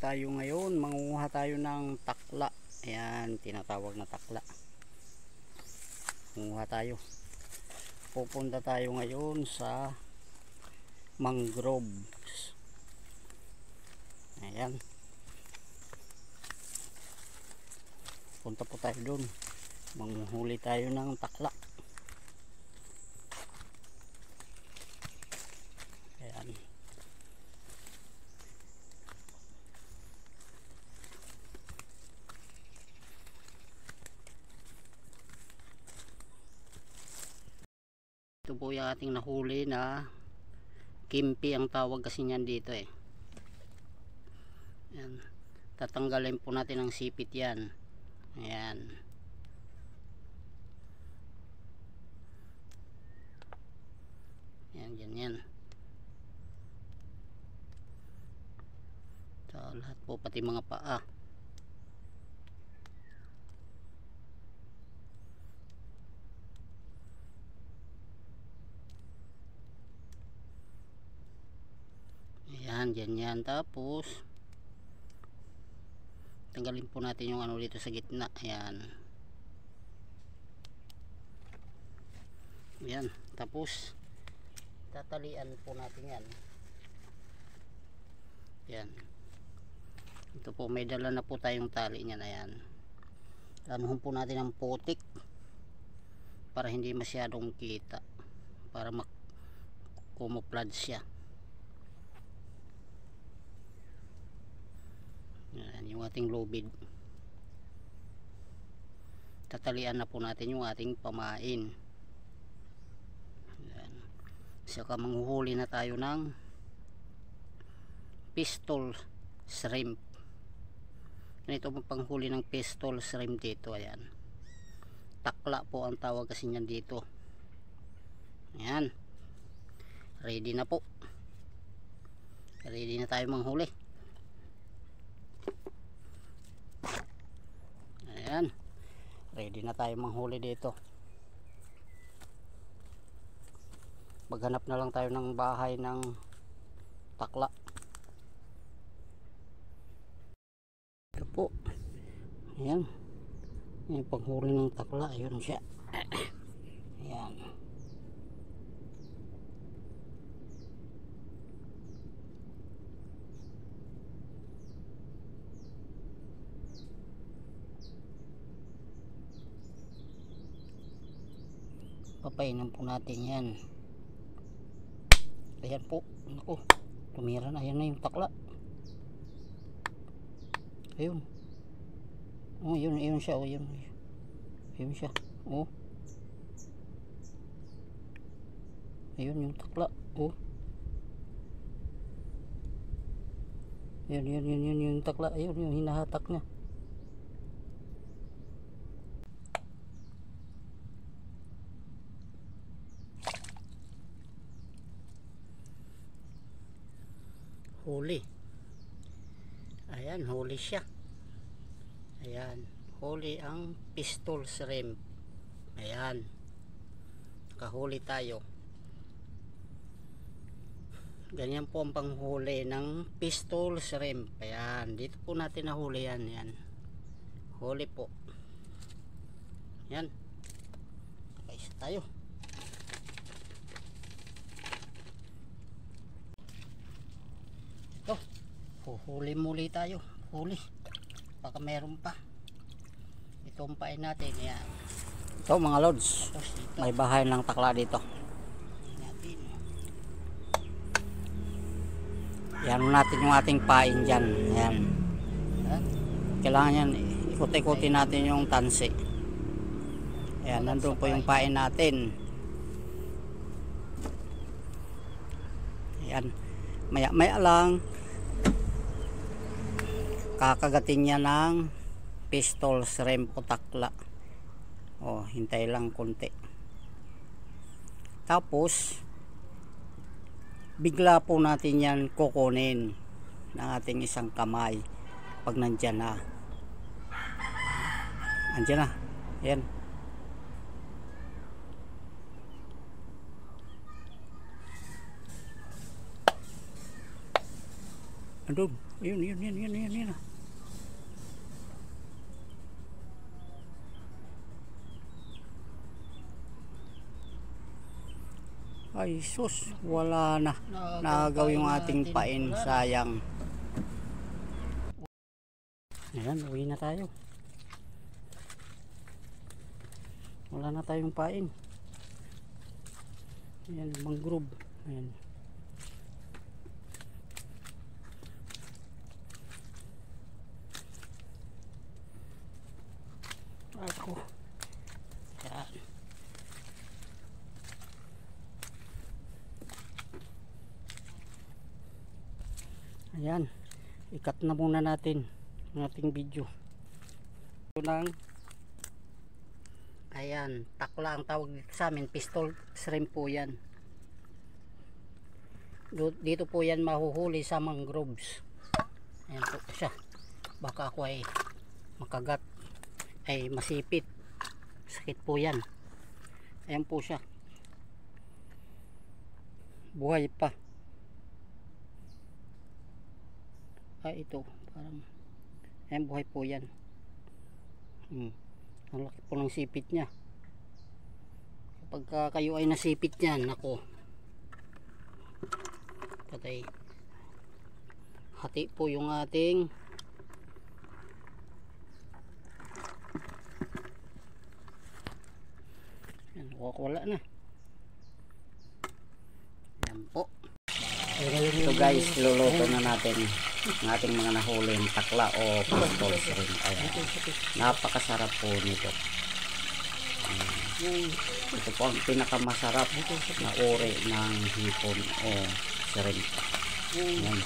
tayo ngayon, mangunguha tayo ng takla. Ayan, tinatawag na takla. Mangunguha tayo. Pupunta tayo ngayon sa mangroves. Ayan, punta po tayo dun, manguhuli tayo ng takla. Ayan, ito po yung ating nahuli na kimpi, ang tawag kasi niyan dito eh. Ayan, tatanggalin po natin ang sipit yan. Ayan, ayan, ganyan. So, lahat po, pati mga paa. Ayan, ganyan. Tapos tanggalin po natin yung ano dito sa gitna. Ayan, ayan. Tapos tatalian po natin yan. Ayan, ito po, may dala na po tayong tali niyan. Ayan, anuhin po natin ang putik para hindi masyadong kita, para kumuplan siya. Ayan, yung ating lubid. Tatalian na po natin yung ating pamain. Ayan, saka manghuhuli na tayo ng pistol shrimp. Ito po panghuli ng pistol shrimp dito. Ayan, takla po ang tawag kasi niyan dito. Ayan, ready na po, ready na tayo manghuli. Ayan, ready na tayo manghuli dito. Maghanap na lang tayo ng bahay ng takla. Ito po, ayan, yung panghuli ng takla. Ayun siya. Ayan, papainan po natin yan. Ayan po, naku, tumira na. Ayan na yung takla. Ayun, oh, yun siya. Oh, yun siya. Oh, ayun yung takla. Oh, yun yung takla. Ayun yung hinahatak niya. Huli. Ayan, huli siya. Ayan, huli ang pistol shrimp. Ayan, kahuli tayo. Ganyan po ang panghuli ng pistol shrimp. Ayan, dito po natin nahuli yan. Ayan, huli po. Ayan, guys, tayo. Ito, huhuli muli tayo. Huli, baka meron pa. Itumpain natin. Ayan, ito mga lods, may bahay ng takla dito. Yan natin yung ating pain dyan. Ayan, kailangan yan, ikot-ikutin natin yung tansi. Ayan, nandun po yung pain natin. Ayan, maya lang kakagatin niya ng pistol shrimp o takla. O, hintay lang konti. Tapos bigla po natin yan kukunin ng ating isang kamay pag nandyan na. Andyan na. Ayan, Andun. Yun. Ay sus, wala na. Nagaw yung ating pain, sayang. Ayan, uwi na tayo. Wala na tayong pain. Ayan, mangrove. Ayan. Ako. Ayan. Ayan. Ikat na muna natin ang ating video. Ayan, takla ang tawag dito sa amin, pistol shrimp po yan. Dito po yan mahuhuli sa mangroves. Ayan po siya. Baka ako ay makagat, ay masipit, sakit po yan. Ayan po siya, buhay pa. Ito parang, ayan, buhay po yan. Ang laki po ng sipit nya. Kapag kayo ay nasipit yan, ako patay. Hati po yung ating yan, wala na. Yan po. So guys, luluto na natin ang ating mga nahuling takla o pistol shrimp. Ayan. Napakasarap po nito. Ito po ang pinakamasarap na uri ng hipon o shrimp. Ayan.